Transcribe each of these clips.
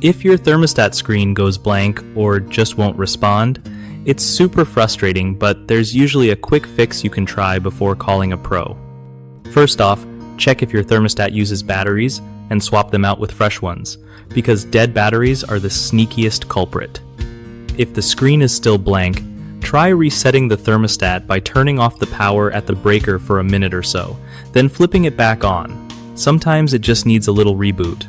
If your thermostat screen goes blank or just won't respond, it's super frustrating, but there's usually a quick fix you can try before calling a pro. First off, check if your thermostat uses batteries and swap them out with fresh ones, because dead batteries are the sneakiest culprit. If the screen is still blank, try resetting the thermostat by turning off the power at the breaker for a minute or so, then flipping it back on. Sometimes it just needs a little reboot.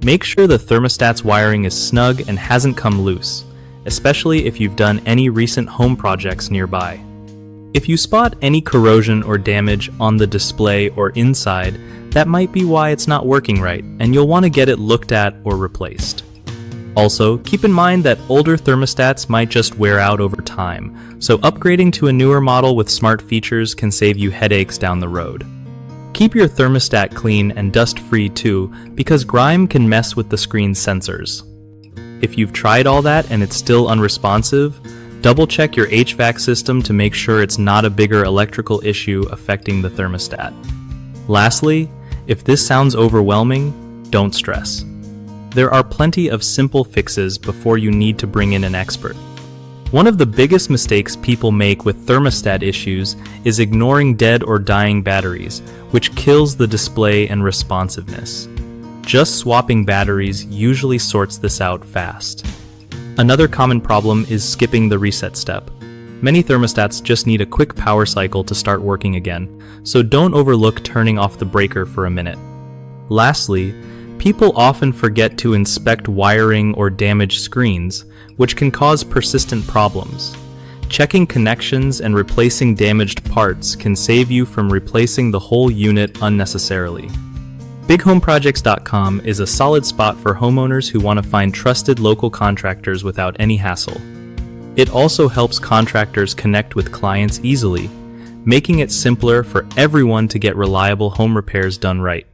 Make sure the thermostat's wiring is snug and hasn't come loose, especially if you've done any recent home projects nearby. If you spot any corrosion or damage on the display or inside, that might be why it's not working right, and you'll want to get it looked at or replaced. Also, keep in mind that older thermostats might just wear out over time, so upgrading to a newer model with smart features can save you headaches down the road. Keep your thermostat clean and dust-free too, because grime can mess with the screen's sensors. If you've tried all that and it's still unresponsive, double-check your HVAC system to make sure it's not a bigger electrical issue affecting the thermostat. Lastly, if this sounds overwhelming, don't stress. There are plenty of simple fixes before you need to bring in an expert. One of the biggest mistakes people make with thermostat issues is ignoring dead or dying batteries, which kills the display and responsiveness. Just swapping batteries usually sorts this out fast. Another common problem is skipping the reset step. Many thermostats just need a quick power cycle to start working again, so don't overlook turning off the breaker for a minute. Lastly, people often forget to inspect wiring or damaged screens, which can cause persistent problems. Checking connections and replacing damaged parts can save you from replacing the whole unit unnecessarily. BigHomeProjects.com is a solid spot for homeowners who want to find trusted local contractors without any hassle. It also helps contractors connect with clients easily, making it simpler for everyone to get reliable home repairs done right.